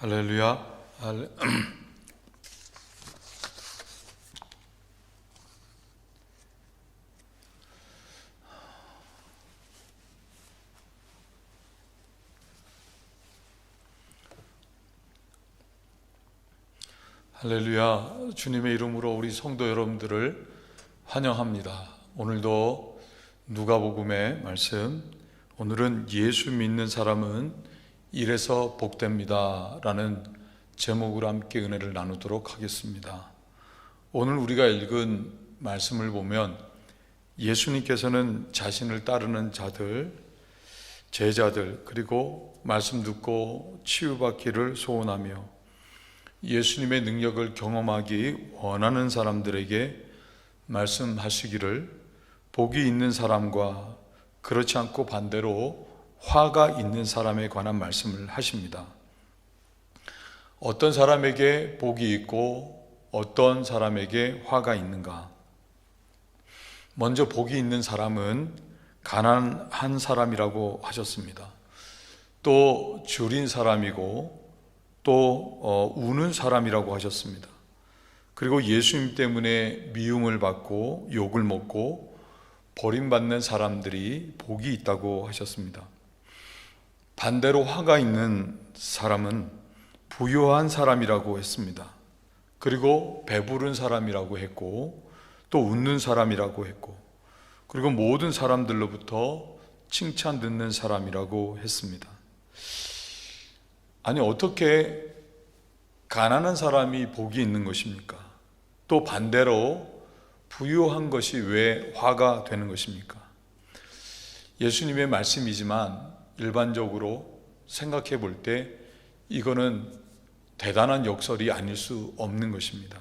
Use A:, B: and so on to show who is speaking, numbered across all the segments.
A: 할렐루야. 할렐루야. 주님의 이름으로 우리 성도 여러분들을 환영합니다. 오늘도 누가복음의 말씀, 오늘은 예수 믿는 사람은 이래서 복됩니다 라는 제목으로 함께 은혜를 나누도록 하겠습니다. 오늘 우리가 읽은 말씀을 보면 예수님께서는 자신을 따르는 자들, 제자들, 그리고 말씀 듣고 치유받기를 소원하며 예수님의 능력을 경험하기 원하는 사람들에게 말씀하시기를 복이 있는 사람과 그렇지 않고 반대로 화가 있는 사람에 관한 말씀을 하십니다. 어떤 사람에게 복이 있고 어떤 사람에게 화가 있는가? 먼저 복이 있는 사람은 가난한 사람이라고 하셨습니다. 또 줄인 사람이고 또 우는 사람이라고 하셨습니다. 그리고 예수님 때문에 미움을 받고 욕을 먹고 버림받는 사람들이 복이 있다고 하셨습니다. 반대로 화가 있는 사람은 부유한 사람이라고 했습니다. 그리고 배부른 사람이라고 했고 또 웃는 사람이라고 했고 그리고 모든 사람들로부터 칭찬 듣는 사람이라고 했습니다. 아니, 어떻게 가난한 사람이 복이 있는 것입니까? 또 반대로 부유한 것이 왜 화가 되는 것입니까? 예수님의 말씀이지만 일반적으로 생각해 볼 때 이거는 대단한 역설이 아닐 수 없는 것입니다.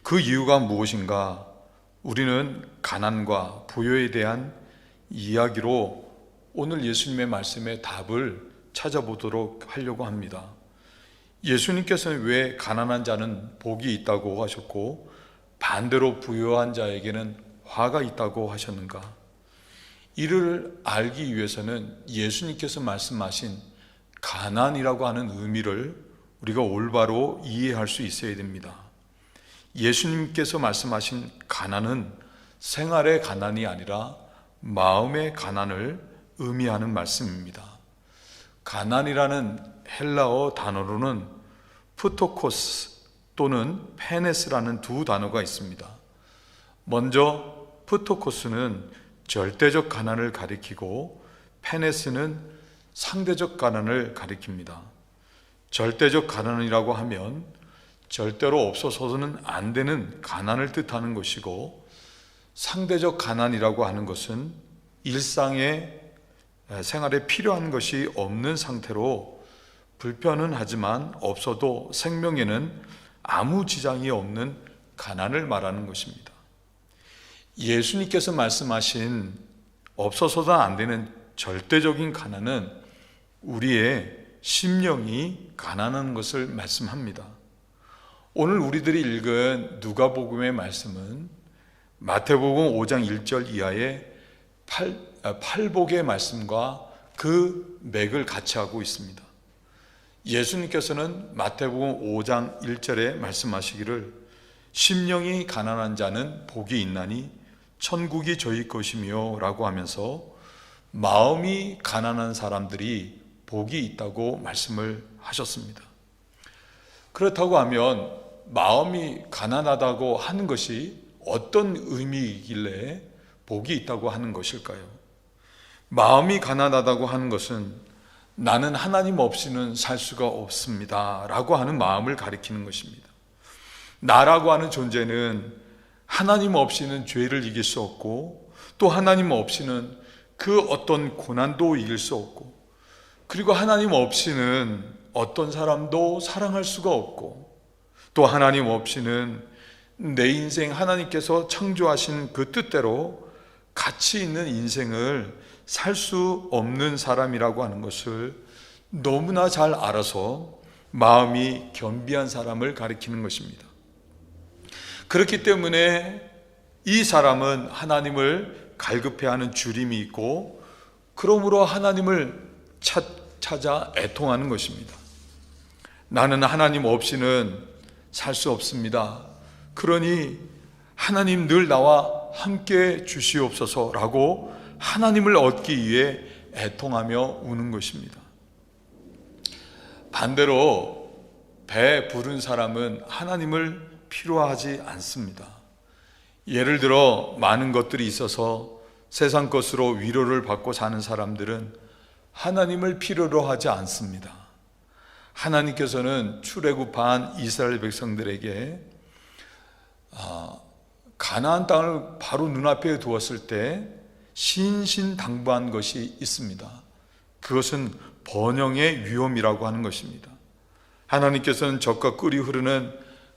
A: 그 이유가 무엇인가? 우리는 가난과 부여에 대한 이야기로 오늘 예수님의 말씀의 답을 찾아보도록 하려고 합니다. 예수님께서는 왜 가난한 자는 복이 있다고 하셨고 반대로 부유한 자에게는 화가 있다고 하셨는가? 이를 알기 위해서는 예수님께서 말씀하신 가난이라고 하는 의미를 우리가 올바로 이해할 수 있어야 됩니다. 예수님께서 말씀하신 가난은 생활의 가난이 아니라 마음의 가난을 의미하는 말씀입니다. 가난이라는 헬라어 단어로는 푸토코스 또는 페네스라는 두 단어가 있습니다. 먼저 푸토코스는 절대적 가난을 가리키고 페네스는 상대적 가난을 가리킵니다. 절대적 가난이라고 하면 절대로 없어서는 안 되는 가난을 뜻하는 것이고, 상대적 가난이라고 하는 것은 일상의 생활에 필요한 것이 없는 상태로 불편은 하지만 없어도 생명에는 아무 지장이 없는 가난을 말하는 것입니다. 예수님께서 말씀하신 없어서도 안 되는 절대적인 가난은 우리의 심령이 가난한 것을 말씀합니다. 오늘 우리들이 읽은 누가복음의 말씀은 마태복음 5장 1절 이하의 팔복의 말씀과 그 맥을 같이 하고 있습니다. 예수님께서는 마태복음 5장 1절에 말씀하시기를 심령이 가난한 자는 복이 있나니 천국이 저희 것이며 라고 하면서 마음이 가난한 사람들이 복이 있다고 말씀을 하셨습니다. 그렇다고 하면 마음이 가난하다고 하는 것이 어떤 의미이길래 복이 있다고 하는 것일까요? 마음이 가난하다고 하는 것은 나는 하나님 없이는 살 수가 없습니다 라고 하는 마음을 가리키는 것입니다. 나라고 하는 존재는 하나님 없이는 죄를 이길 수 없고 또 하나님 없이는 그 어떤 고난도 이길 수 없고 그리고 하나님 없이는 어떤 사람도 사랑할 수가 없고 또 하나님 없이는 내 인생 하나님께서 창조하신 그 뜻대로 가치 있는 인생을 살 수 없는 사람이라고 하는 것을 너무나 잘 알아서 마음이 겸비한 사람을 가리키는 것입니다. 그렇기 때문에 이 사람은 하나님을 갈급해하는 주림이 있고 그러므로 하나님을 찾아 애통하는 것입니다. 나는 하나님 없이는 살 수 없습니다. 그러니 하나님 늘 나와 함께 주시옵소서라고 하나님을 얻기 위해 애통하며 우는 것입니다. 반대로 배 부른 사람은 하나님을 필요하지 않습니다. 예를 들어 많은 것들이 있어서 세상 것으로 위로를 받고 사는 사람들은 하나님을 필요로 하지 않습니다. 하나님께서는 출애굽한 이스라엘 백성들에게 가나안 땅을 바로 눈앞에 두었을 때 신신당부한 것이 있습니다. 그것은 번영의 위험이라고 하는 것입니다. 하나님께서는 적과 꿀이 흐르는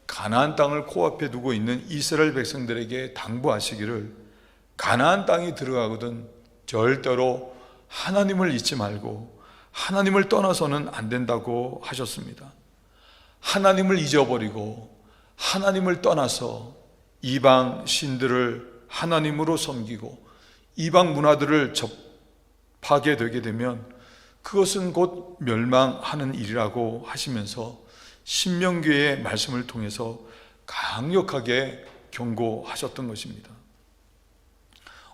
A: 가나안 땅을 코앞에 두고 있는 이스라엘 백성들에게 당부하시기를 가나안 땅이 들어가거든 절대로 하나님을 잊지 말고 하나님을 떠나서는 안 된다고 하셨습니다. 하나님을 잊어버리고 하나님을 떠나서 이방 신들을 하나님으로 섬기고 이방 문화들을 접하게 되게 되면 그것은 곧 멸망하는 일이라고 하시면서 신명기의 말씀을 통해서 강력하게 경고하셨던 것입니다.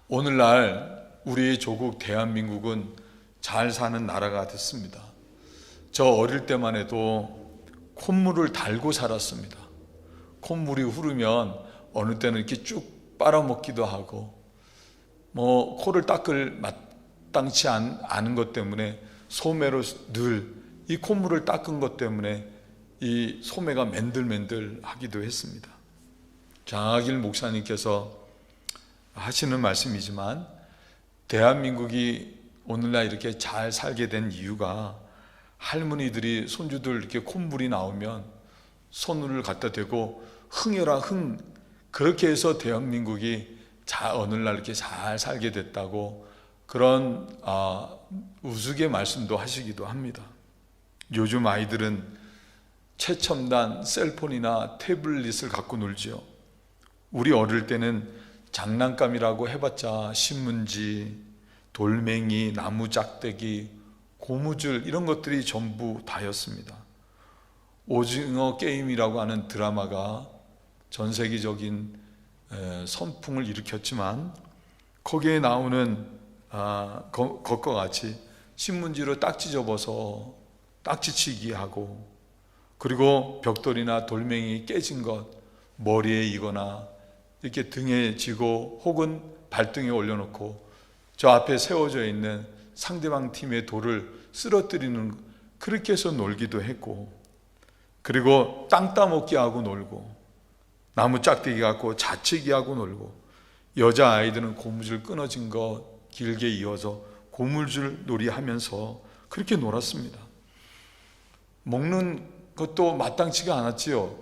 A: 오늘날 우리 조국 대한민국은 잘 사는 나라가 됐습니다. 저 어릴 때만 해도 콧물을 달고 살았습니다. 콧물이 흐르면 어느 때는 이렇게 쭉 빨아먹기도 하고 코를 닦을 마땅치 않은 것 때문에 소매로 늘 이 콧물을 닦은 것 때문에 이 소매가 맨들맨들 하기도 했습니다. 장학일 목사님께서 하시는 말씀이지만 대한민국이 오늘날 이렇게 잘 살게 된 이유가 할머니들이 손주들 이렇게 콧물이 나오면 손을 갖다 대고 흥해라 흥, 그렇게 해서 대한민국이 오늘날 이렇게 잘 살게 됐다고 그런 우스개 말씀도 하시기도 합니다. 요즘 아이들은 최첨단 셀폰이나 태블릿을 갖고 놀지요. 우리 어릴 때는 장난감이라고 해봤자 신문지, 돌멩이, 나무 짝대기, 고무줄 이런 것들이 전부 다였습니다. 오징어 게임이라고 하는 드라마가 전 세계적인 선풍을 일으켰지만 거기에 나오는 것과 같이 신문지로 딱지 접어서 딱지치기 하고, 그리고 벽돌이나 돌멩이 깨진 것 머리에 이거나 이렇게 등에 지고 혹은 발등에 올려놓고 저 앞에 세워져 있는 상대방 팀의 돌을 쓰러뜨리는, 그렇게 해서 놀기도 했고, 그리고 땅 따먹기 하고 놀고, 나무 짝대기 갖고 자치기 하고 놀고, 여자아이들은 고무줄 끊어진 거 길게 이어서 고무줄 놀이 하면서 그렇게 놀았습니다. 먹는 것도 마땅치가 않았지요.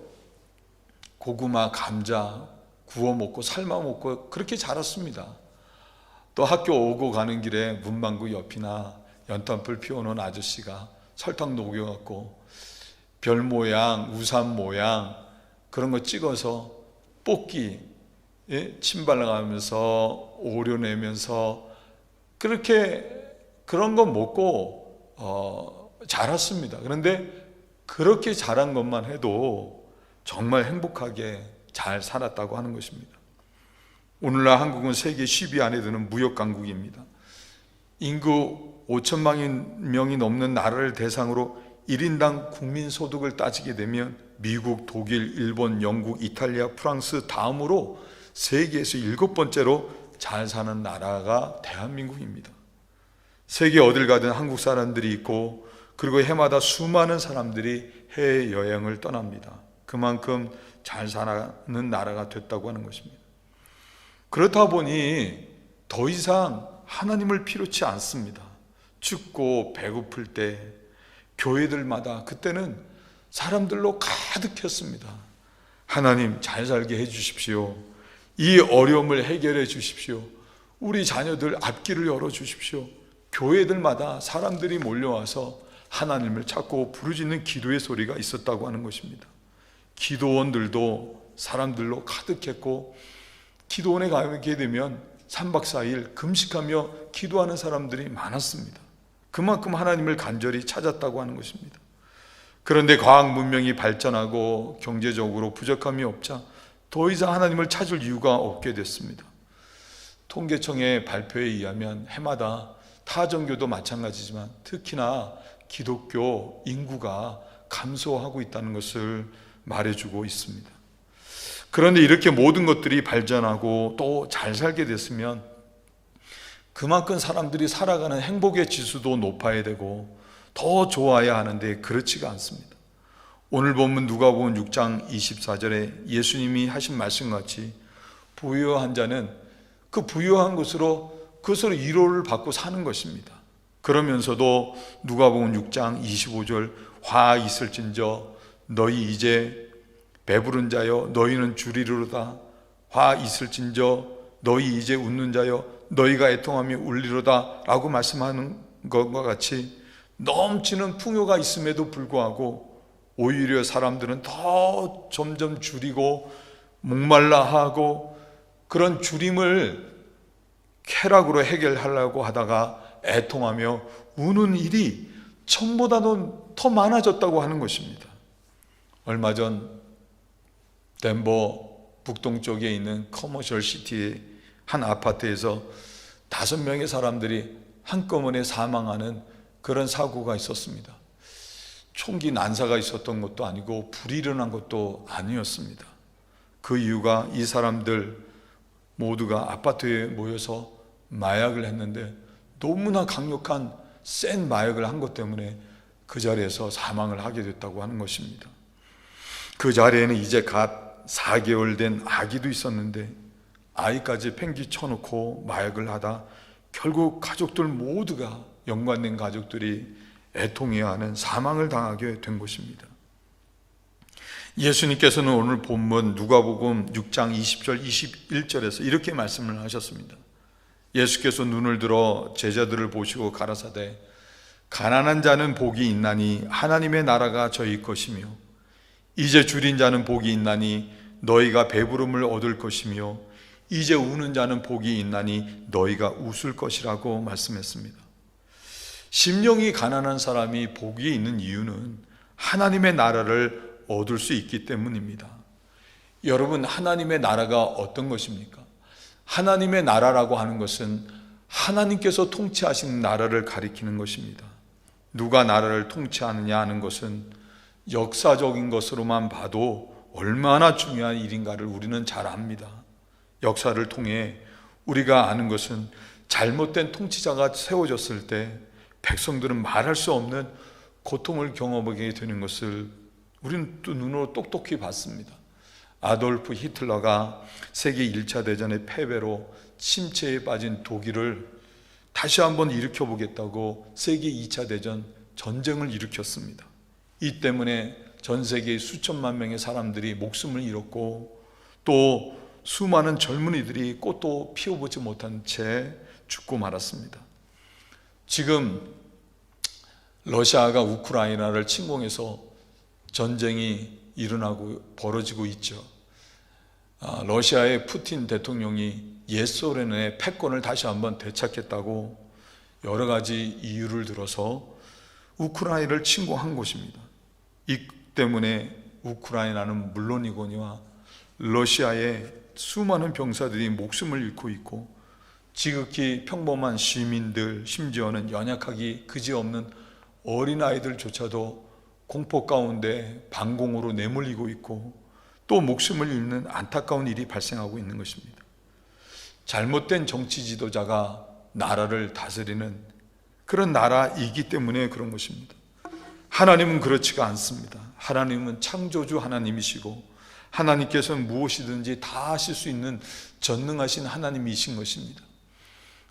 A: 고구마, 감자 구워 먹고 삶아 먹고 그렇게 자랐습니다. 또 학교 오고 가는 길에 문방구 옆이나 연탄불 피워놓은 아저씨가 설탕 녹여갖고 별 모양, 우산 모양 그런 거 찍어서 뽑기, 침 발라가면서 오려내면서 그렇게 그런 거 먹고 자랐습니다. 그런데 그렇게 자란 것만 해도 정말 행복하게 잘 살았다고 하는 것입니다. 오늘날 한국은 세계 10위 안에 드는 무역 강국입니다. 인구 5천만 명이 넘는 나라를 대상으로 1인당 국민소득을 따지게 되면 미국, 독일, 일본, 영국, 이탈리아, 프랑스 다음으로 세계에서 7번째로 잘 사는 나라가 대한민국입니다. 세계 어딜 가든 한국 사람들이 있고, 그리고 해마다 수많은 사람들이 해외여행을 떠납니다. 그만큼 잘 사는 나라가 됐다고 하는 것입니다. 그렇다 보니 더 이상 하나님을 필요치 않습니다. 춥고 배고플 때 교회들마다 그때는 사람들로 가득했습니다. 하나님 잘 살게 해주십시오. 이 어려움을 해결해 주십시오. 우리 자녀들 앞길을 열어주십시오. 교회들마다 사람들이 몰려와서 하나님을 찾고 부르짖는 기도의 소리가 있었다고 하는 것입니다. 기도원들도 사람들로 가득했고, 기도원에 가게 되면 3박 4일 금식하며 기도하는 사람들이 많았습니다. 그만큼 하나님을 간절히 찾았다고 하는 것입니다. 그런데 과학 문명이 발전하고 경제적으로 부족함이 없자 더 이상 하나님을 찾을 이유가 없게 됐습니다. 통계청의 발표에 의하면 해마다 타 종교도 마찬가지지만 특히나 기독교 인구가 감소하고 있다는 것을 말해주고 있습니다. 그런데 이렇게 모든 것들이 발전하고 또 잘 살게 됐으면 그만큼 사람들이 살아가는 행복의 지수도 높아야 되고 더 좋아야 하는데 그렇지가 않습니다. 오늘 본문 누가복음 6장 24절에 예수님이 하신 말씀같이 부유한 자는 그 부유한 것으로 그것으로 위로를 받고 사는 것입니다. 그러면서도 누가복음 6장 25절 화 있을진저 너희 이제 배부른 자여 너희는 주리로다. 화 있을진저 너희 이제 웃는 자여 너희가 애통하며 울리로다 라고 말씀하는 것과 같이 넘치는 풍요가 있음에도 불구하고 오히려 사람들은 더 점점 줄이고 목말라 하고 그런 줄임을 쾌락으로 해결하려고 하다가 애통하며 우는 일이 전보다도 더 많아졌다고 하는 것입니다. 얼마 전 덴버 북동쪽에 있는 커머셜 시티의 한 아파트에서 5명의 사람들이 한꺼번에 사망하는 그런 사고가 있었습니다. 총기 난사가 있었던 것도 아니고 불이 일어난 것도 아니었습니다. 그 이유가 이 사람들 모두가 아파트에 모여서 마약을 했는데 너무나 강력한 센 마약을 한 것 때문에 그 자리에서 사망을 하게 됐다고 하는 것입니다. 그 자리에는 이제 갓 4개월 된 아기도 있었는데 아이까지 팽기 쳐놓고 마약을 하다 결국 가족들 모두가 연관된 가족들이 애통해야 하는 사망을 당하게 된 것입니다. 예수님께서는 오늘 본문 누가복음 6장 20절 21절에서 이렇게 말씀을 하셨습니다. 예수께서 눈을 들어 제자들을 보시고 가라사대 가난한 자는 복이 있나니 하나님의 나라가 저희 것이며 이제 줄인 자는 복이 있나니 너희가 배부름을 얻을 것이며 이제 우는 자는 복이 있나니 너희가 웃을 것이라고 말씀했습니다. 심령이 가난한 사람이 복이 있는 이유는 하나님의 나라를 얻을 수 있기 때문입니다. 여러분, 하나님의 나라가 어떤 것입니까? 하나님의 나라라고 하는 것은 하나님께서 통치하시는 나라를 가리키는 것입니다. 누가 나라를 통치하느냐 하는 것은 역사적인 것으로만 봐도 얼마나 중요한 일인가를 우리는 잘 압니다. 역사를 통해 우리가 아는 것은 잘못된 통치자가 세워졌을 때 백성들은 말할 수 없는 고통을 경험하게 되는 것을 우리는 또 눈으로 똑똑히 봤습니다. 아돌프 히틀러가 세계 1차 대전의 패배로 침체에 빠진 독일을 다시 한번 일으켜보겠다고 세계 2차 대전 전쟁을 일으켰습니다. 이 때문에 전 세계 수천만 명의 사람들이 목숨을 잃었고 또 수많은 젊은이들이 꽃도 피워보지 못한 채 죽고 말았습니다. 지금 러시아가 우크라이나를 침공해서 전쟁이 일어나고 벌어지고 있죠. 러시아의 푸틴 대통령이 옛소련의 패권을 다시 한번 되찾겠다고 여러 가지 이유를 들어서 우크라이나를 침공한 것입니다. 이 때문에 우크라이나는 물론이거니와 러시아의 수많은 병사들이 목숨을 잃고 있고 지극히 평범한 시민들, 심지어는 연약하기 그지없는 어린아이들조차도 공포 가운데 방공으로 내몰리고 있고 또 목숨을 잃는 안타까운 일이 발생하고 있는 것입니다. 잘못된 정치 지도자가 나라를 다스리는 그런 나라이기 때문에 그런 것입니다. 하나님은 그렇지가 않습니다. 하나님은 창조주 하나님이시고 하나님께서는 무엇이든지 다 하실 수 있는 전능하신 하나님이신 것입니다.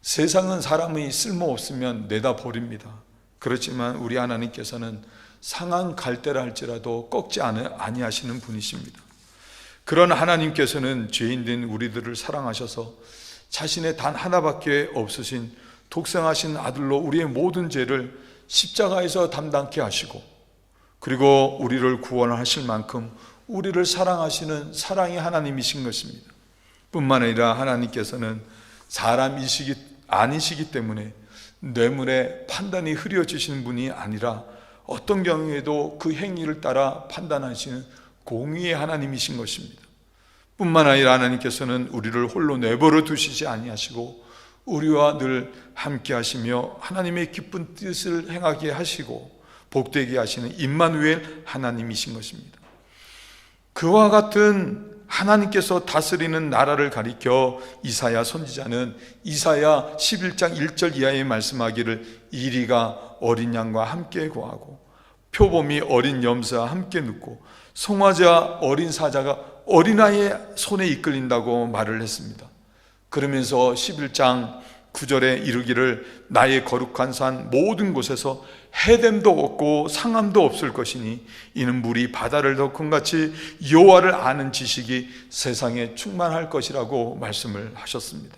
A: 세상은 사람이 쓸모없으면 내다 버립니다. 그렇지만 우리 하나님께서는 상한 갈대라 할지라도 꺾지 아니하시는 분이십니다. 그런 하나님께서는 죄인된 우리들을 사랑하셔서 자신의 단 하나밖에 없으신 독생하신 아들로 우리의 모든 죄를 십자가에서 담당케 하시고 그리고 우리를 구원하실 만큼 우리를 사랑하시는 사랑의 하나님이신 것입니다. 뿐만 아니라 하나님께서는 사람이시기 아니시기 때문에 뇌물의 판단이 흐려지시는 분이 아니라 어떤 경우에도 그 행위를 따라 판단하시는 공의의 하나님이신 것입니다. 뿐만 아니라 하나님께서는 우리를 홀로 내버려 두시지 아니하시고 우리와 늘 함께 하시며 하나님의 기쁜 뜻을 행하게 하시고 복되게 하시는 임마누엘 하나님이신 것입니다. 그와 같은 하나님께서 다스리는 나라를 가리켜 이사야 선지자는 이사야 11장 1절 이하에 말씀하기를 이리가 어린 양과 함께 구하고 표범이 어린 염소와 함께 눕고 송아지와 어린 사자가 어린아이의 손에 이끌린다고 말을 했습니다. 그러면서 11장 9절에 이르기를 나의 거룩한 산 모든 곳에서 해됨도 없고 상함도 없을 것이니 이는 물이 바다를 덮은 같이 여호와를 아는 지식이 세상에 충만할 것이라고 말씀을 하셨습니다.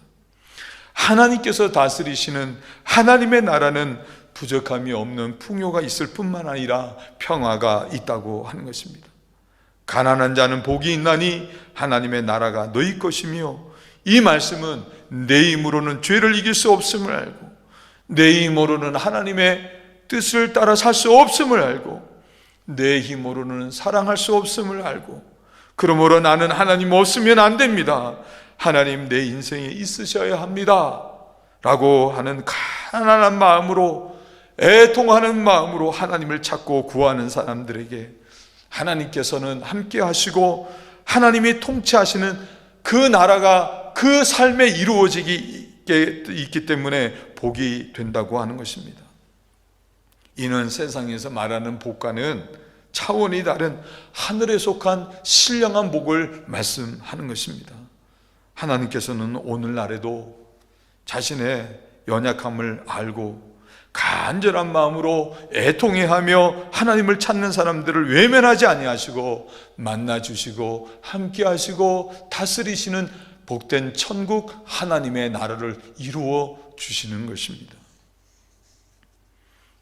A: 하나님께서 다스리시는 하나님의 나라는 부족함이 없는 풍요가 있을 뿐만 아니라 평화가 있다고 하는 것입니다. 가난한 자는 복이 있나니 하나님의 나라가 너희 것이며, 이 말씀은 내 힘으로는 죄를 이길 수 없음을 알고 내 힘으로는 하나님의 뜻을 따라 살 수 없음을 알고 내 힘으로는 사랑할 수 없음을 알고 그러므로 나는 하나님 없으면 안 됩니다. 하나님 내 인생에 있으셔야 합니다 라고 하는 가난한 마음으로, 애통하는 마음으로 하나님을 찾고 구하는 사람들에게 하나님께서는 함께 하시고 하나님이 통치하시는 그 나라가 그 삶에 이루어지기 있기 때문에 복이 된다고 하는 것입니다. 이는 세상에서 말하는 복과는 차원이 다른 하늘에 속한 신령한 복을 말씀하는 것입니다. 하나님께서는 오늘날에도 자신의 연약함을 알고 간절한 마음으로 애통해하며 하나님을 찾는 사람들을 외면하지 아니하시고 만나주시고 함께하시고 다스리시는 복된 천국 하나님의 나라를 이루어 주시는 것입니다.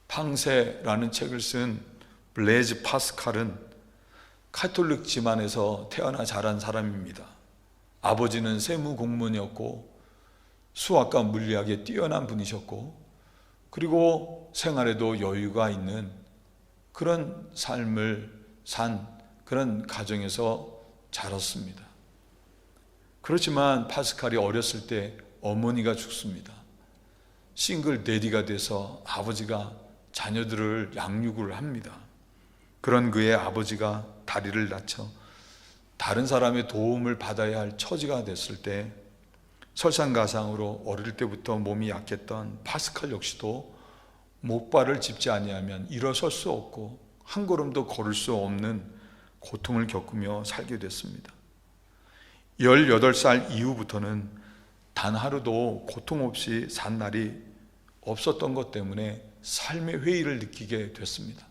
A: 팡세라는 책을 쓴 블레즈 파스칼은 카톨릭 집안에서 태어나 자란 사람입니다. 아버지는 세무 공무원이었고 수학과 물리학에 뛰어난 분이셨고, 그리고 생활에도 여유가 있는 그런 삶을 산 그런 가정에서 자랐습니다. 그렇지만 파스칼이 어렸을 때 어머니가 죽습니다. 싱글 데디가 돼서 아버지가 자녀들을 양육을 합니다. 그런 그의 아버지가 다리를 다쳐 다른 사람의 도움을 받아야 할 처지가 됐을 때 설상가상으로 어릴 때부터 몸이 약했던 파스칼 역시도 목발을 짚지 아니하면 일어설 수 없고 한 걸음도 걸을 수 없는 고통을 겪으며 살게 됐습니다. 18살 이후부터는 단 하루도 고통 없이 산 날이 없었던 것 때문에 삶의 회의를 느끼게 됐습니다.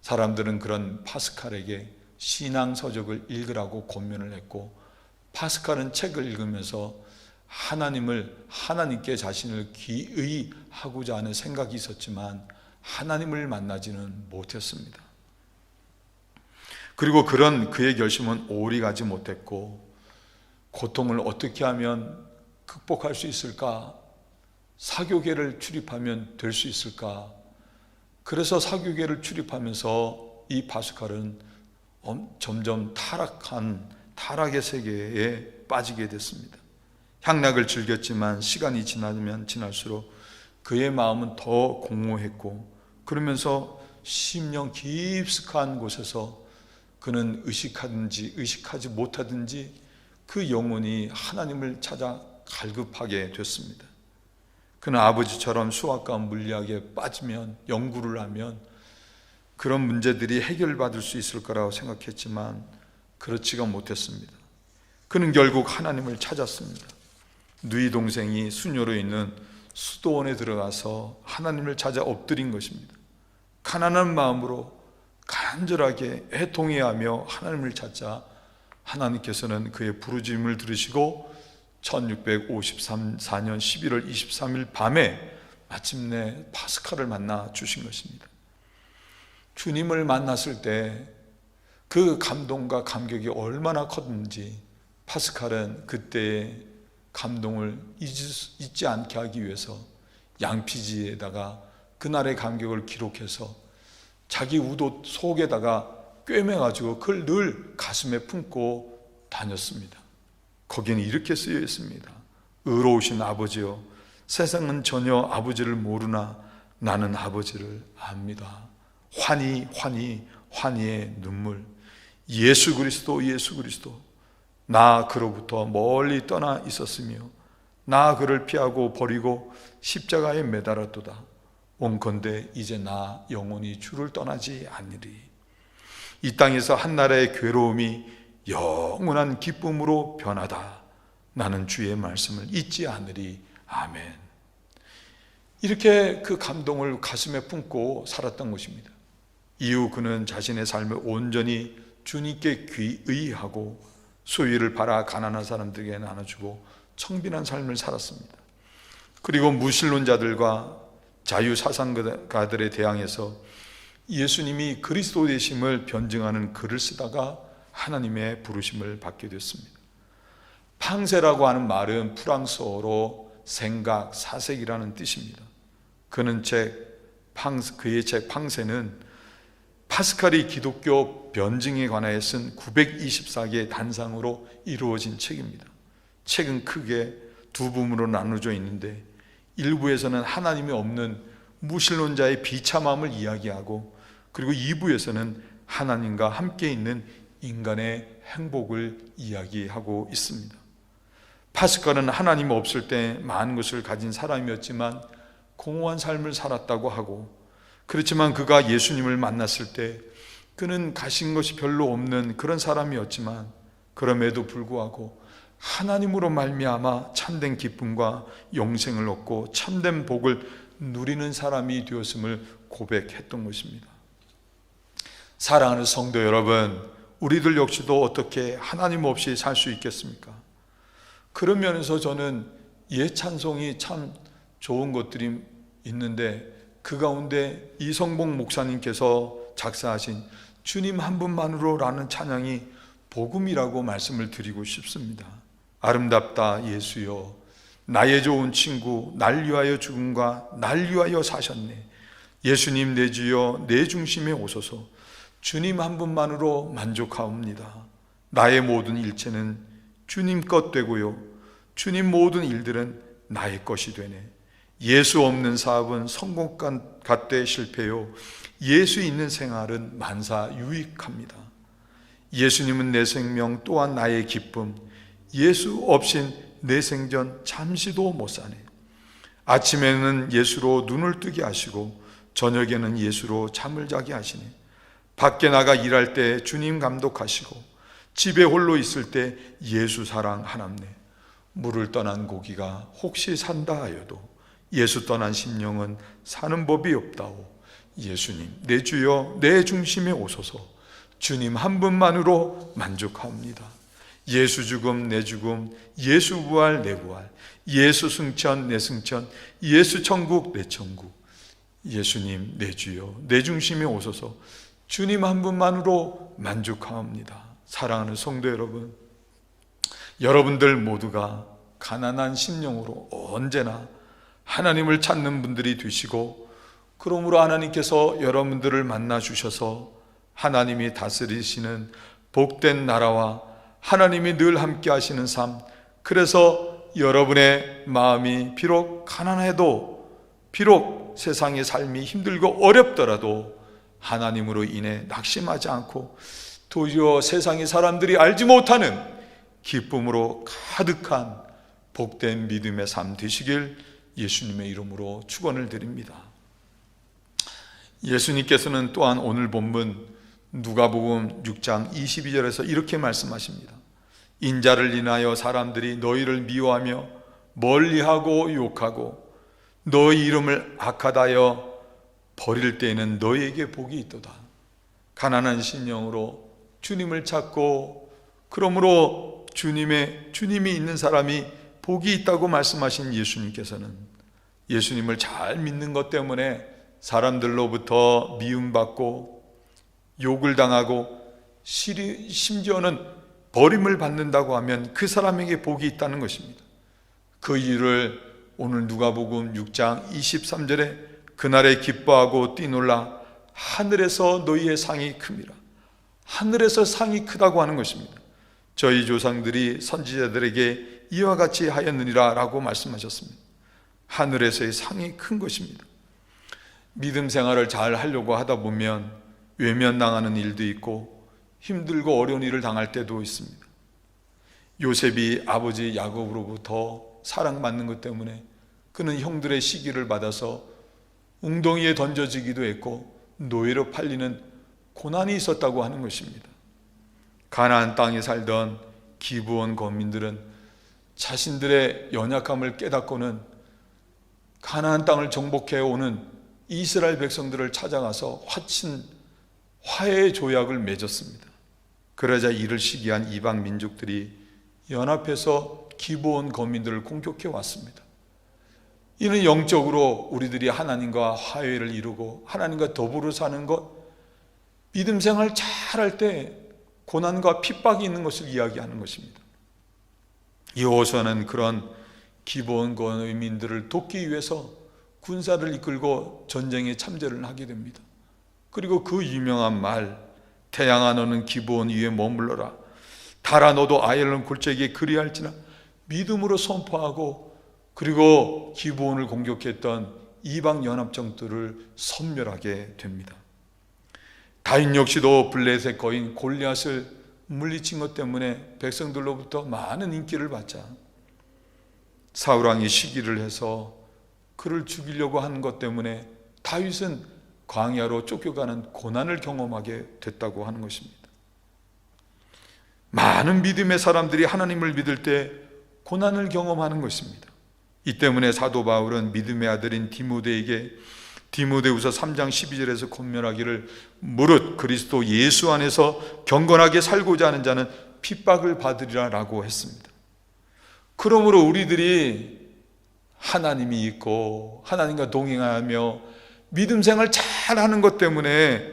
A: 사람들은 그런 파스칼에게 신앙서적을 읽으라고 권면을 했고, 파스칼은 책을 읽으면서 하나님께 자신을 기의하고자 하는 생각이 있었지만 하나님을 만나지는 못했습니다. 그리고 그런 그의 결심은 오래 가지 못했고, 고통을 어떻게 하면 극복할 수 있을까? 사교계를 출입하면 될 수 있을까? 그래서 사교계를 출입하면서 이 파스칼은 점점 타락의 세계에 빠지게 됐습니다. 향락을 즐겼지만 시간이 지나면 지날수록 그의 마음은 더 공허했고, 그러면서 심령 깊숙한 곳에서 그는 의식하든지 의식하지 못하든지 그 영혼이 하나님을 찾아 갈급하게 됐습니다. 그는 아버지처럼 수학과 물리학에 빠지면, 연구를 하면 그런 문제들이 해결받을 수 있을 거라고 생각했지만 그렇지가 못했습니다. 그는 결국 하나님을 찾았습니다. 누이 동생이 수녀로 있는 수도원에 들어가서 하나님을 찾아 엎드린 것입니다. 가난한 마음으로 간절하게 애통해하며 하나님을 찾자 하나님께서는 그의 부르짖음을 들으시고 1654년 11월 23일 밤에 마침내 파스칼을 만나 주신 것입니다. 주님을 만났을 때 그 감동과 감격이 얼마나 컸는지 파스칼은 그때의 감동을 잊지 않게 하기 위해서 양피지에다가 그날의 감격을 기록해서 자기 우도 속에다가 꿰매가지고 그걸 늘 가슴에 품고 다녔습니다. 거기는 이렇게 쓰여 있습니다. 의로우신 아버지여, 세상은 전혀 아버지를 모르나 나는 아버지를 압니다. 환희의 눈물. 예수 그리스도, 나 그로부터 멀리 떠나 있었으며 나 그를 피하고 버리고 십자가에 매달았도다. 원컨대 이제 나 영원히 주를 떠나지 않으리. 이 땅에서 한나라의 괴로움이 영원한 기쁨으로 변하다. 나는 주의 말씀을 잊지 않으리. 아멘. 이렇게 그 감동을 가슴에 품고 살았던 것입니다. 이후 그는 자신의 삶을 온전히 주님께 귀의하고 소유를 팔아 가난한 사람들에게 나눠주고 청빈한 삶을 살았습니다. 그리고 무신론자들과 자유사상가들에 대항해서 예수님이 그리스도 되심을 변증하는 글을 쓰다가 하나님의 부르심을 받게 됐습니다. 팡세라고 하는 말은 프랑스어로 생각, 사색이라는 뜻입니다. 그의 책 팡세는 파스칼이 기독교 변증에 관하여 쓴 924개의 단상으로 이루어진 책입니다. 책은 크게 두 부분으로 나누어져 있는데 일부에서는 하나님이 없는 무신론자의 비참함을 이야기하고, 그리고 2부에서는 하나님과 함께 있는 인간의 행복을 이야기하고 있습니다. 파스칼은 하나님 없을 때 많은 것을 가진 사람이었지만 공허한 삶을 살았다고 하고, 그렇지만 그가 예수님을 만났을 때 그는 가진 것이 별로 없는 그런 사람이었지만 그럼에도 불구하고 하나님으로 말미암아 참된 기쁨과 영생을 얻고 참된 복을 누리는 사람이 되었음을 고백했던 것입니다. 사랑하는 성도 여러분, 우리들 역시도 어떻게 하나님 없이 살 수 있겠습니까? 그런 면에서 저는 옛 찬송이 참 좋은 것들이 있는데 그 가운데 이성복 목사님께서 작사하신 주님 한 분만으로라는 찬양이 복음이라고 말씀을 드리고 싶습니다. 아름답다 예수여, 나의 좋은 친구, 날 위하여 죽음과 날 위하여 사셨네. 예수님 내 주여, 내 중심에 오소서. 주님 한 분만으로 만족하옵니다. 나의 모든 일체는 주님 것 되고요, 주님 모든 일들은 나의 것이 되네. 예수 없는 사업은 성공 같되 실패요, 예수 있는 생활은 만사 유익합니다. 예수님은 내 생명 또한 나의 기쁨, 예수 없인 내 생전 잠시도 못 사네. 아침에는 예수로 눈을 뜨게 하시고 저녁에는 예수로 잠을 자게 하시네. 밖에 나가 일할 때 주님 감독하시고 집에 홀로 있을 때 예수 사랑하남네. 물을 떠난 고기가 혹시 산다 하여도 예수 떠난 심령은 사는 법이 없다오. 예수님 내 주여, 내 중심에 오소서. 주님 한 분만으로 만족합니다. 예수 죽음 내 죽음, 예수 부활 내 부활, 예수 승천 내 승천, 예수 천국 내 천국. 예수님 내 주여, 내 중심에 오소서. 주님 한 분만으로 만족합니다. 사랑하는 성도 여러분, 여러분들 모두가 가난한 심령으로 언제나 하나님을 찾는 분들이 되시고, 그러므로 하나님께서 여러분들을 만나 주셔서 하나님이 다스리시는 복된 나라와 하나님이 늘 함께 하시는 삶, 그래서 여러분의 마음이 비록 가난해도, 비록 세상의 삶이 힘들고 어렵더라도 하나님으로 인해 낙심하지 않고 도리어 세상의 사람들이 알지 못하는 기쁨으로 가득한 복된 믿음의 삶 되시길 예수님의 이름으로 축원을 드립니다. 예수님께서는 또한 오늘 본문 누가복음 6장 22절에서 이렇게 말씀하십니다. 인자를 인하여 사람들이 너희를 미워하며 멀리하고 욕하고 너희 이름을 악하다여 버릴 때에는 너희에게 복이 있도다. 가난한 심령으로 주님을 찾고 그러므로 주님이 있는 사람이 복이 있다고 말씀하신 예수님께서는 예수님을 잘 믿는 것 때문에 사람들로부터 미움받고 욕을 당하고 심지어는 버림을 받는다고 하면 그 사람에게 복이 있다는 것입니다. 그 이유를 오늘 누가복음 6장 23절에 그날에 기뻐하고 뛰놀라 하늘에서 너희의 상이 큽니다. 하늘에서 상이 크다고 하는 것입니다. 저희 조상들이 선지자들에게 이와 같이 하였느니라 라고 말씀하셨습니다. 하늘에서의 상이 큰 것입니다. 믿음 생활을 잘 하려고 하다 보면 외면당하는 일도 있고 힘들고 어려운 일을 당할 때도 있습니다. 요셉이 아버지 야곱으로부터 사랑받는 것 때문에 그는 형들의 시기를 받아서 웅덩이에 던져지기도 했고 노예로 팔리는 고난이 있었다고 하는 것입니다. 가나안 땅에 살던 기브온 거민들은 자신들의 연약함을 깨닫고는 가나안 땅을 정복해 오는 이스라엘 백성들을 찾아가서 화해의 조약을 맺었습니다. 그러자 이를 시기한 이방 민족들이 연합해서 기브온 거민들을 공격해 왔습니다. 이는 영적으로 우리들이 하나님과 화해를 이루고 하나님과 더불어 사는 것, 믿음 생활 잘할 때 고난과 핍박이 있는 것을 이야기하는 것입니다. 여호수아는 그런 기브온 거민들을 돕기 위해서 군사를 이끌고 전쟁에 참전을 하게 됩니다. 그리고 그 유명한 말, 태양아 너는 기브온 위에 머물러라, 달아 너도 아얄론 골짜기에 그리할지나, 믿음으로 선포하고 그리고 기브온을 공격했던 이방 연합정들을 섬멸하게 됩니다. 다윗 역시도 블레셋 거인 골리앗을 물리친 것 때문에 백성들로부터 많은 인기를 받자 사울 왕이 시기를 해서 그를 죽이려고 하는 것 때문에 다윗은 광야로 쫓겨가는 고난을 경험하게 됐다고 하는 것입니다. 많은 믿음의 사람들이 하나님을 믿을 때 고난을 경험하는 것입니다. 이 때문에 사도 바울은 믿음의 아들인 디모데에게 디모데후서 3장 12절에서 권면하기를 무릇 그리스도 예수 안에서 경건하게 살고자 하는 자는 핍박을 받으리라 라고 했습니다. 그러므로 우리들이 하나님이 있고 하나님과 동행하며 믿음 생활 잘하는 것 때문에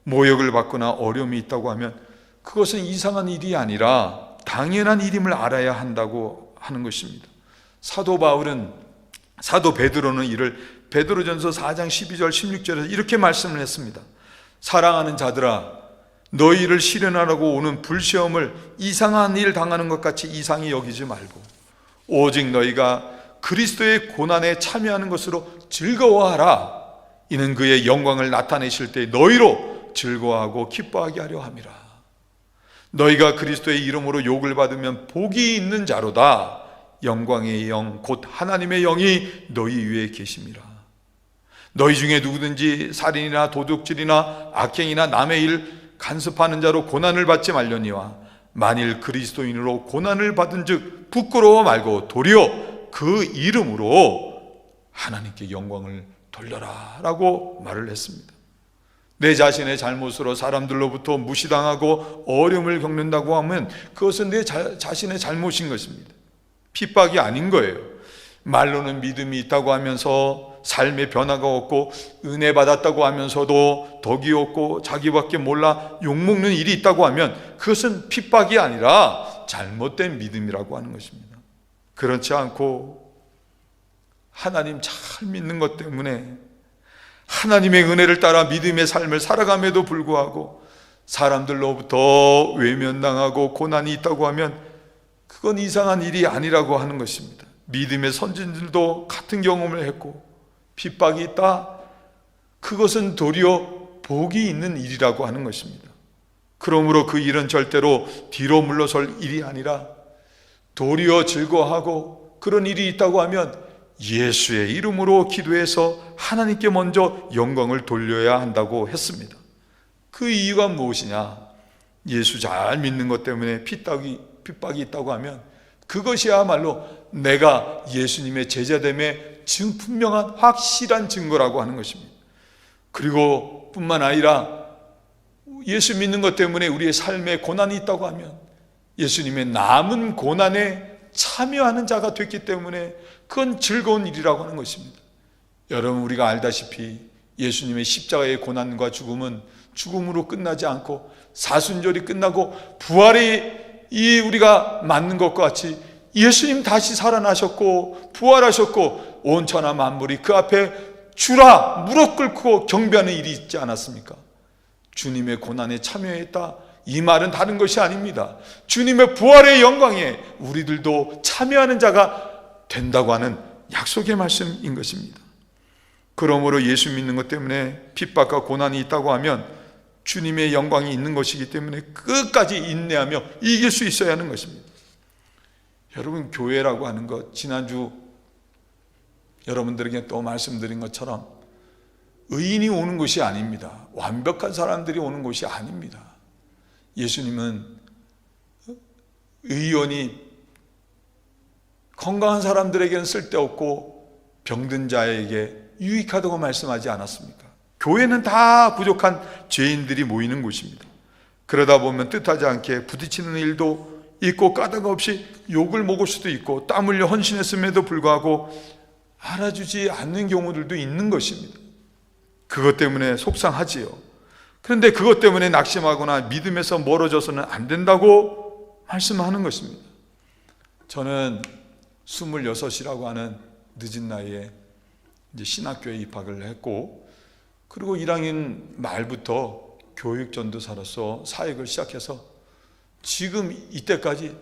A: 모욕을 받거나 어려움이 있다고 하면 그것은 이상한 일이 아니라 당연한 일임을 알아야 한다고 하는 것입니다. 사도 베드로는 이를 베드로전서 4장 12절 16절에서 이렇게 말씀을 했습니다. 사랑하는 자들아, 너희를 시련하라고 오는 불시험을 이상한 일 당하는 것 같이 이상히 여기지 말고 오직 너희가 그리스도의 고난에 참여하는 것으로 즐거워하라. 이는 그의 영광을 나타내실 때 너희로 즐거워하고 기뻐하게 하려 함이라. 너희가 그리스도의 이름으로 욕을 받으면 복이 있는 자로다. 영광의 영 곧 하나님의 영이 너희 위에 계심이라. 너희 중에 누구든지 살인이나 도둑질이나 악행이나 남의 일 간섭하는 자로 고난을 받지 말려니와 만일 그리스도인으로 고난을 받은 즉 부끄러워 말고 도리어 그 이름으로 하나님께 영광을 돌려라 라고 말을 했습니다. 내 자신의 잘못으로 사람들로부터 무시당하고 어려움을 겪는다고 하면 그것은 내 자신의 잘못인 것입니다. 핍박이 아닌 거예요. 말로는 믿음이 있다고 하면서 삶의 변화가 없고 은혜 받았다고 하면서도 덕이 없고 자기밖에 몰라 욕먹는 일이 있다고 하면 그것은 핍박이 아니라 잘못된 믿음이라고 하는 것입니다. 그렇지 않고 하나님 잘 믿는 것 때문에 하나님의 은혜를 따라 믿음의 삶을 살아감에도 불구하고 사람들로부터 외면당하고 고난이 있다고 하면 그건 이상한 일이 아니라고 하는 것입니다. 믿음의 선진들도 같은 경험을 했고 핍박이 있다, 그것은 도리어 복이 있는 일이라고 하는 것입니다. 그러므로 그 일은 절대로 뒤로 물러설 일이 아니라 도리어 즐거워하고 그런 일이 있다고 하면 예수의 이름으로 기도해서 하나님께 먼저 영광을 돌려야 한다고 했습니다. 그 이유가 무엇이냐? 예수 잘 믿는 것 때문에 핍박이 있다고 하면 그것이야말로 내가 예수님의 제자됨의 분명한 확실한 증거라고 하는 것입니다. 그리고 뿐만 아니라 예수 믿는 것 때문에 우리의 삶에 고난이 있다고 하면 예수님의 남은 고난에 참여하는 자가 됐기 때문에 그건 즐거운 일이라고 하는 것입니다. 여러분, 우리가 알다시피 예수님의 십자가의 고난과 죽음은 죽음으로 끝나지 않고 사순절이 끝나고 부활이 우리가 맞는 것과 같이 예수님 다시 살아나셨고 부활하셨고 온 천하 만물이 그 앞에 주라 무릎 꿇고 경배하는 일이 있지 않았습니까? 주님의 고난에 참여했다, 이 말은 다른 것이 아닙니다. 주님의 부활의 영광에 우리들도 참여하는 자가 된다고 하는 약속의 말씀인 것입니다. 그러므로 예수 믿는 것 때문에 핍박과 고난이 있다고 하면 주님의 영광이 있는 것이기 때문에 끝까지 인내하며 이길 수 있어야 하는 것입니다. 여러분, 교회라고 하는 것, 지난주 여러분들에게 또 말씀드린 것처럼 의인이 오는 것이 아닙니다. 완벽한 사람들이 오는 것이 아닙니다. 예수님은 의원이 건강한 사람들에게는 쓸데없고 병든 자에게 유익하다고 말씀하지 않았습니까? 교회는 다 부족한 죄인들이 모이는 곳입니다. 그러다 보면 뜻하지 않게 부딪히는 일도 있고 까닭 없이 욕을 먹을 수도 있고 땀 흘려 헌신했음에도 불구하고 알아주지 않는 경우들도 있는 것입니다. 그것 때문에 속상하지요. 그런데 그것 때문에 낙심하거나 믿음에서 멀어져서는 안 된다고 말씀하는 것입니다. 저는 26이라고 하는 늦은 나이에 이제 신학교에 입학을 했고, 그리고 1학년 말부터 교육전도사로서 사역을 시작해서 지금 이때까지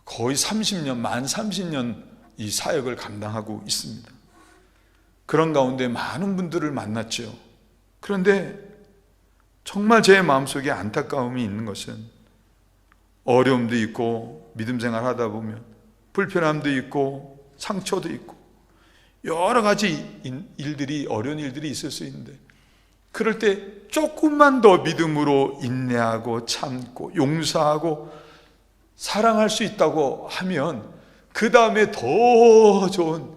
A: 거의 30년, 만 30년 이 사역을 감당하고 있습니다. 그런 가운데 많은 분들을 만났죠. 그런데 정말 제 마음속에 안타까움이 있는 것은 어려움도 있고 믿음 생활 하다 보면 불편함도 있고 상처도 있고 여러 가지 일들이, 어려운 일들이 있을 수 있는데, 그럴 때 조금만 더 믿음으로 인내하고 참고 용서하고 사랑할 수 있다고 하면 그 다음에 더 좋은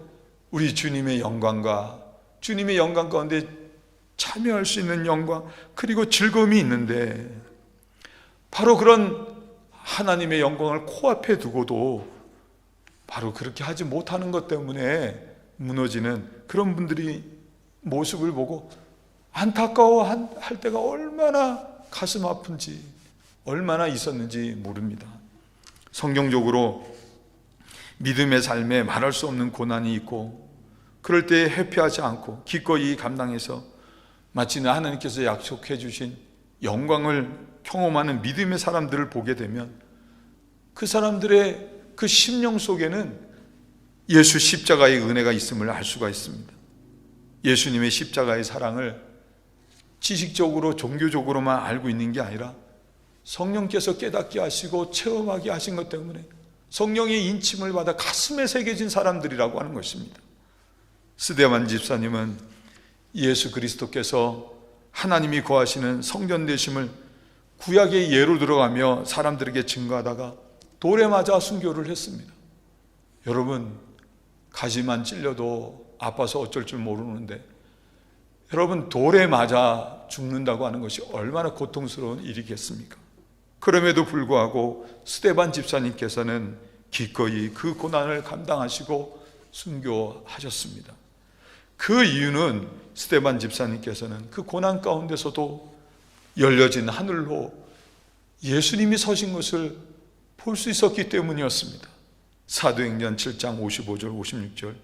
A: 우리 주님의 영광과 주님의 영광 가운데 참여할 수 있는 영광, 그리고 즐거움이 있는데, 바로 그런 하나님의 영광을 코앞에 두고도 바로 그렇게 하지 못하는 것 때문에 무너지는 그런 분들이 모습을 보고 안타까워할 때가 얼마나 가슴 아픈지, 얼마나 있었는지 모릅니다. 성경적으로 믿음의 삶에 말할 수 없는 고난이 있고, 그럴 때 회피하지 않고 기꺼이 감당해서 마치 하나님께서 약속해 주신 영광을 경험하는 믿음의 사람들을 보게 되면 그 사람들의 그 심령 속에는 예수 십자가의 은혜가 있음을 알 수가 있습니다. 예수님의 십자가의 사랑을 지식적으로 종교적으로만 알고 있는 게 아니라 성령께서 깨닫게 하시고 체험하게 하신 것 때문에 성령의 인침을 받아 가슴에 새겨진 사람들이라고 하는 것입니다. 스데반 집사님은 예수 그리스도께서 하나님이 거하시는 성전 되심을 구약의 예로 들어가며 사람들에게 증거하다가 돌에 맞아 순교를 했습니다. 여러분, 가지만 찔려도 아파서 어쩔 줄 모르는데, 여러분, 돌에 맞아 죽는다고 하는 것이 얼마나 고통스러운 일이겠습니까? 그럼에도 불구하고 스데반 집사님께서는 기꺼이 그 고난을 감당하시고 순교하셨습니다. 그 이유는 스데반 집사님께서는 그 고난 가운데서도 열려진 하늘로 예수님이 서신 것을 볼 수 있었기 때문이었습니다. 사도행전 7장 55절 56절,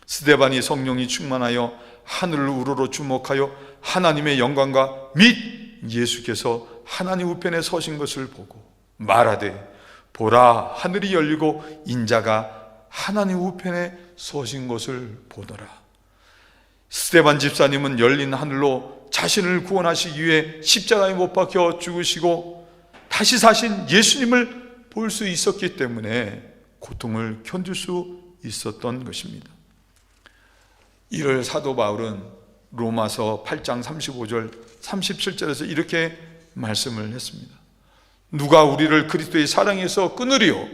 A: 스데반이 성령이 충만하여 하늘을 우러러 주목하여 하나님의 영광과 및 예수께서 하나님 우편에 서신 것을 보고 말하되, 보라, 하늘이 열리고 인자가 하나님 우편에 서신 것을 보더라. 스데반 집사님은 열린 하늘로 자신을 구원하시기 위해 십자가에 못 박혀 죽으시고 다시 사신 예수님을 볼 수 있었기 때문에 고통을 견딜 수 있었던 것입니다. 이를 사도 바울은 로마서 8장 35절 37절에서 이렇게 말씀을 했습니다. 누가 우리를 그리스도의 사랑에서 끊으리요?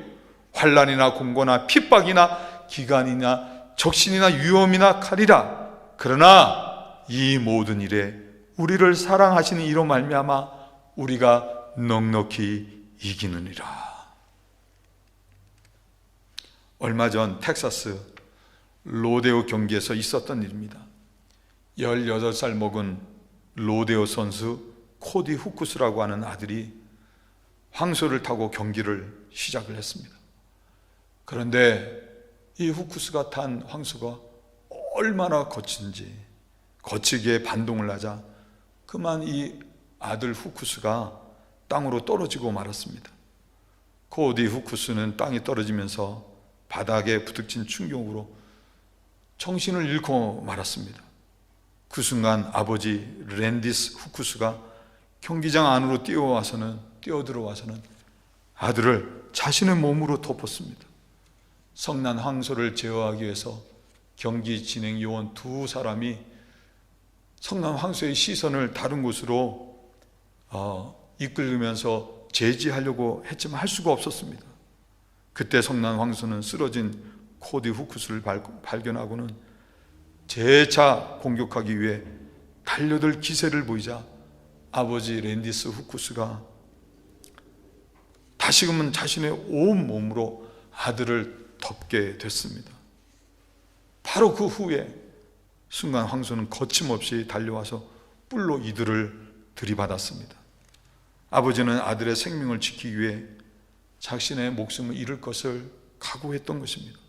A: 환난이나 공고나 핍박이나 기간이나 적신이나 위험이나 칼이라. 그러나 이 모든 일에 우리를 사랑하시는 이로 말미암아 우리가 넉넉히 이기느니라. 얼마 전 텍사스 로데오 경기에서 있었던 일입니다. 18살 먹은 로데오 선수 코디 후쿠스라고 하는 아들이 황소를 타고 경기를 시작을 했습니다. 그런데 이 후쿠스가 탄 황소가 얼마나 거친지 거치게 반동을 하자 그만 이 아들 후쿠스가 땅으로 떨어지고 말았습니다. 코디 후쿠스는 땅에 떨어지면서 바닥에 부딪힌 충격으로 정신을 잃고 말았습니다. 그 순간 아버지 랜디스 후쿠스가 경기장 안으로 뛰어들어와서는 아들을 자신의 몸으로 덮었습니다. 성난 황소를 제어하기 위해서 경기 진행 요원 두 사람이 성난 황소의 시선을 다른 곳으로 이끌면서 제지하려고 했지만 할 수가 없었습니다. 그때 성난 황소는 쓰러진 코디 후쿠스를 발견하고는 재차 공격하기 위해 달려들 기세를 보이자 아버지 랜디스 후쿠스가 다시금은 자신의 온 몸으로 아들을 덮게 됐습니다. 바로 그 후에 순간 황소는 거침없이 달려와서 뿔로 이들을 들이받았습니다. 아버지는 아들의 생명을 지키기 위해 자신의 목숨을 잃을 것을 각오했던 것입니다.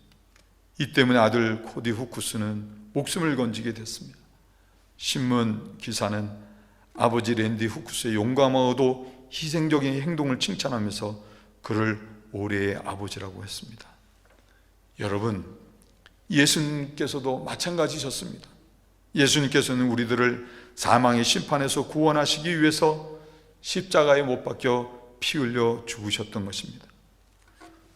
A: 이 때문에 아들 코디 후쿠스는 목숨을 건지게 됐습니다. 신문 기사는 아버지 랜디 후쿠스의 용감하고도 희생적인 행동을 칭찬하면서 그를 올해의 아버지라고 했습니다. 여러분, 예수님께서도 마찬가지셨습니다. 예수님께서는 우리들을 사망의 심판에서 구원하시기 위해서 십자가에 못 박혀 피 흘려 죽으셨던 것입니다.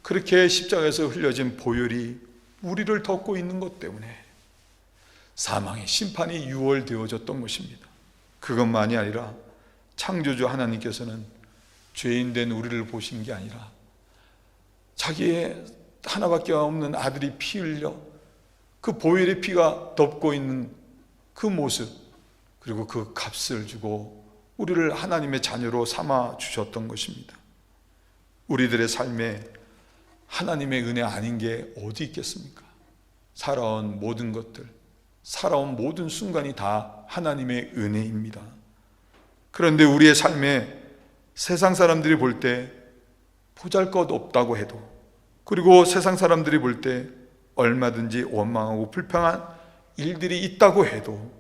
A: 그렇게 십자가에서 흘려진 보혈이 우리를 덮고 있는 것 때문에 사망의 심판이 유월되어졌던 것입니다. 그것만이 아니라 창조주 하나님께서는 죄인된 우리를 보신 게 아니라 자기의 하나밖에 없는 아들이 피 흘려 그 보혈의 피가 덮고 있는 그 모습, 그리고 그 값을 주고 우리를 하나님의 자녀로 삼아 주셨던 것입니다. 우리들의 삶에 하나님의 은혜 아닌 게 어디 있겠습니까? 살아온 모든 것들, 살아온 모든 순간이 다 하나님의 은혜입니다. 그런데 우리의 삶에 세상 사람들이 볼 때 보잘것없다고 해도, 그리고 세상 사람들이 볼 때 얼마든지 원망하고 불평한 일들이 있다고 해도,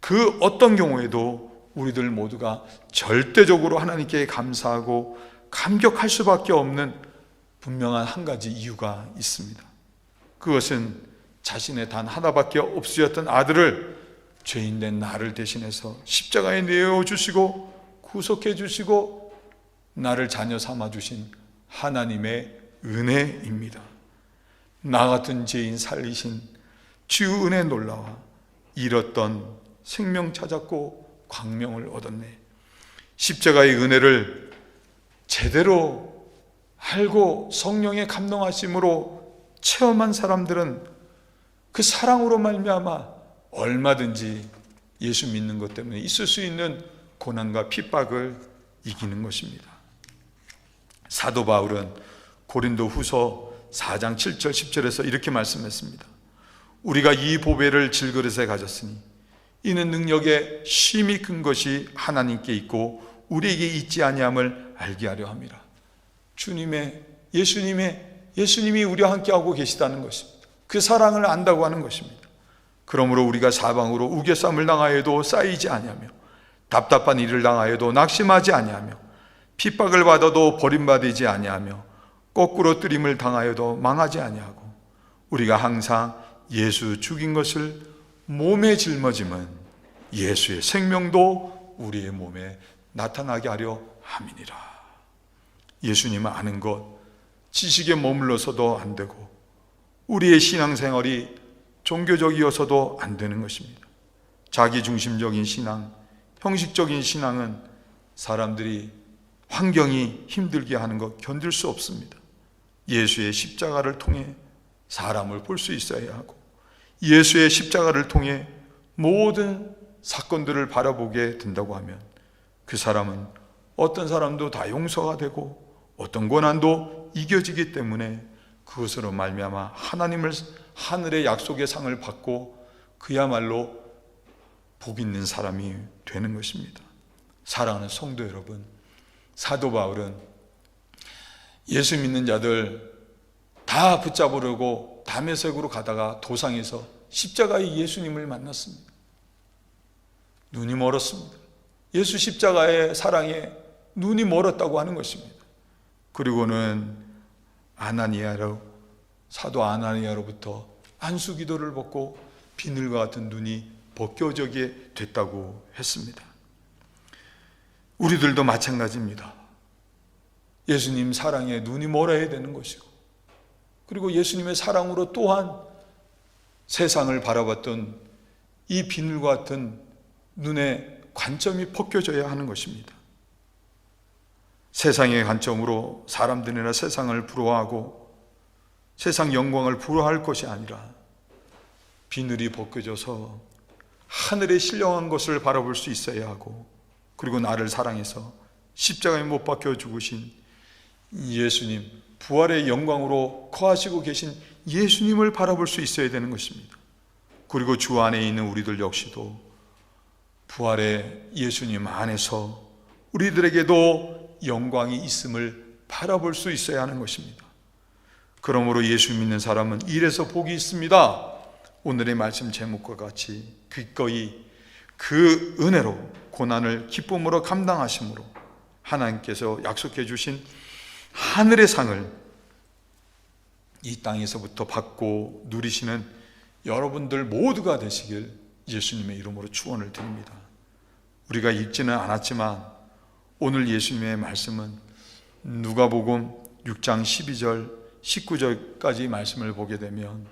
A: 그 어떤 경우에도 우리들 모두가 절대적으로 하나님께 감사하고 감격할 수밖에 없는 분명한 한 가지 이유가 있습니다. 그것은 자신의 단 하나밖에 없으셨던 아들을 죄인된 나를 대신해서 십자가에 내어주시고 구속해 주시고 나를 자녀 삼아 주신 하나님의 은혜입니다. 나 같은 죄인 살리신 주 은혜 놀라와 잃었던 생명 찾았고 광명을 얻었네. 십자가의 은혜를 제대로 알고 성령의 감동하심으로 체험한 사람들은 그 사랑으로 말미암아 얼마든지 예수 믿는 것 때문에 있을 수 있는 고난과 핍박을 이기는 것입니다. 사도 바울은 고린도 후서 4장 7절 10절에서 이렇게 말씀했습니다. 우리가 이 보배를 질그릇에 가졌으니 이는 능력에 심히 큰 것이 하나님께 있고 우리에게 있지 아니함을 알게 하려 함이라. 예수님이 우리와 함께하고 계시다는 것입니다. 그 사랑을 안다고 하는 것입니다. 그러므로 우리가 사방으로 우겨쌈을 당하여도 쌓이지 아니하며 답답한 일을 당하여도 낙심하지 아니하며 핍박을 받아도 버림받지 아니하며 거꾸로 뜨림을 당하여도 망하지 아니하고 우리가 항상 예수 죽인 것을 몸에 짊어짐은 예수의 생명도 우리의 몸에 나타나게 하려 함이니라. 예수님을 아는 것, 지식에 머물러서도 안 되고 우리의 신앙생활이 종교적이어서도 안 되는 것입니다. 자기중심적인 신앙, 형식적인 신앙은 사람들이 환경이 힘들게 하는 것 견딜 수 없습니다. 예수의 십자가를 통해 사람을 볼 수 있어야 하고 예수의 십자가를 통해 모든 사건들을 바라보게 된다고 하면 그 사람은 어떤 사람도 다 용서가 되고 어떤 고난도 이겨지기 때문에 그것으로 말미암아 하늘의 약속의 상을 받고 그야말로 복 있는 사람이 되는 것입니다. 사랑하는 성도 여러분, 사도 바울은 예수 믿는 자들 다 붙잡으려고 다메섹으로 가다가 도상에서 십자가의 예수님을 만났습니다. 눈이 멀었습니다. 예수 십자가의 사랑에 눈이 멀었다고 하는 것입니다. 그리고는 사도 아나니아로부터 안수기도를 받고 비늘과 같은 눈이 벗겨지게 됐다고 했습니다. 우리들도 마찬가지입니다. 예수님 사랑에 눈이 멀어야 되는 것이고, 그리고 예수님의 사랑으로 또한 세상을 바라봤던 이 비늘과 같은 눈의 관점이 벗겨져야 하는 것입니다. 세상의 관점으로 사람들이나 세상을 부러워하고 세상 영광을 부러워할 것이 아니라 비늘이 벗겨져서 하늘의 신령한 것을 바라볼 수 있어야 하고, 그리고 나를 사랑해서 십자가에 못 박혀 죽으신 예수님, 부활의 영광으로 거하시고 계신 예수님을 바라볼 수 있어야 되는 것입니다. 그리고 주 안에 있는 우리들 역시도 부활의 예수님 안에서 우리들에게도 영광이 있음을 바라볼 수 있어야 하는 것입니다. 그러므로 예수 믿는 사람은 이래서 복이 있습니다. 오늘의 말씀 제목과 같이 기꺼이 그 은혜로 고난을 기쁨으로 감당하심으로 하나님께서 약속해 주신 하늘의 상을 이 땅에서부터 받고 누리시는 여러분들 모두가 되시길 예수님의 이름으로 축원을 드립니다. 우리가 읽지는 않았지만 오늘 예수님의 말씀은 누가복음 6장 12절 19절까지 말씀을 보게 되면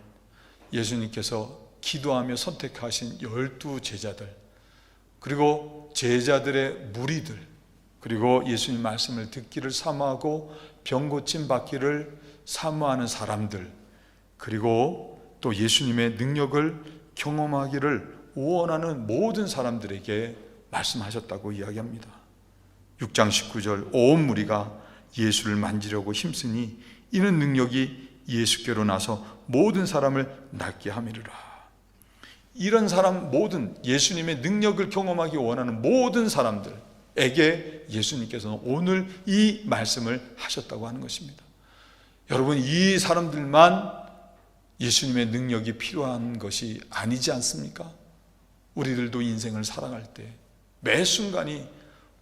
A: 예수님께서 기도하며 선택하신 12제자들, 그리고 제자들의 무리들, 그리고 예수님 말씀을 듣기를 사모하고 병 고침 받기를 사모하는 사람들, 그리고 또 예수님의 능력을 경험하기를 원하는 모든 사람들에게 말씀하셨다고 이야기합니다. 6장 19절 온 무리가 예수를 만지려고 힘쓰니 이는 능력이 예수께로 나서 모든 사람을 낫게 함이르라. 이런 사람 모든 예수님의 능력을 경험하기 원하는 모든 사람들에게 예수님께서는 오늘 이 말씀을 하셨다고 하는 것입니다. 여러분, 이 사람들만 예수님의 능력이 필요한 것이 아니지 않습니까? 우리들도 인생을 살아갈 때 매 순간이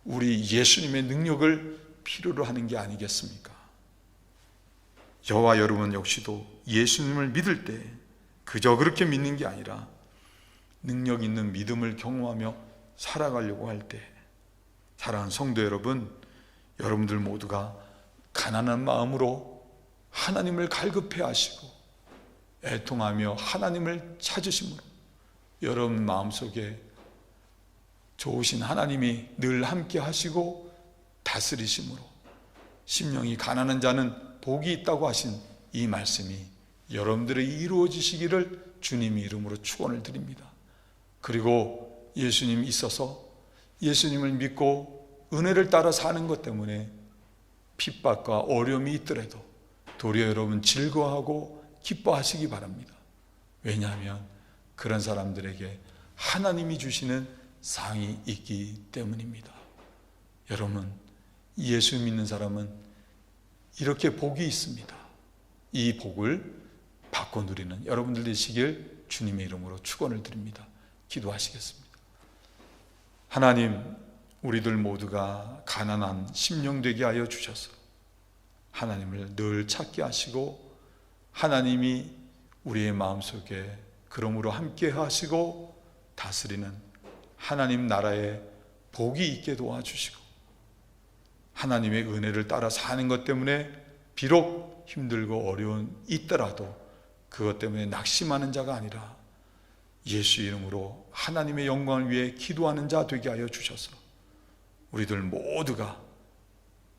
A: 우리 예수님의 능력을 필요로 하는 게 아니겠습니까? 저와 여러분 역시도 예수님을 믿을 때 그저 그렇게 믿는 게 아니라 능력 있는 믿음을 경험하며 살아가려고 할 때, 사랑하는 성도 여러분, 여러분들 모두가 가난한 마음으로 하나님을 갈급해 하시고 애통하며 하나님을 찾으심으로 여러분 마음속에 좋으신 하나님이 늘 함께 하시고 다스리심으로 심령이 가난한 자는 복이 있다고 하신 이 말씀이 여러분들의 이루어지시기를 주님의 이름으로 축원을 드립니다. 그리고 예수님이 있어서 예수님을 믿고 은혜를 따라 사는 것 때문에 핍박과 어려움이 있더라도 도리어 여러분 즐거워하고 기뻐하시기 바랍니다. 왜냐하면 그런 사람들에게 하나님이 주시는 상이 있기 때문입니다. 여러분, 예수 믿는 사람은 이렇게 복이 있습니다. 이 복을 받고 누리는 여러분들 되시길 주님의 이름으로 축원을 드립니다. 기도하시겠습니다. 하나님, 우리들 모두가 가난한 심령 되게 하여 주셔서 하나님을 늘 찾게 하시고 하나님이 우리의 마음속에 그러므로 함께 하시고 다스리는 하나님 나라에 복이 있게 도와주시고 하나님의 은혜를 따라 사는 것 때문에 비록 힘들고 어려운 있더라도 그것 때문에 낙심하는 자가 아니라 예수 이름으로 하나님의 영광을 위해 기도하는 자 되게 하여 주셔서 우리들 모두가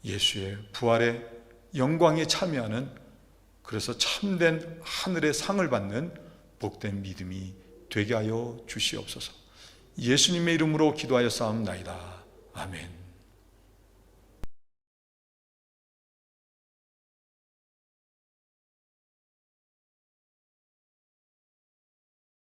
A: 예수의 부활의 영광에 참여하는, 그래서 참된 하늘의 상을 받는 복된 믿음이 되게 하여 주시옵소서. 예수님의 이름으로 기도하여 싸움나이다. 아멘.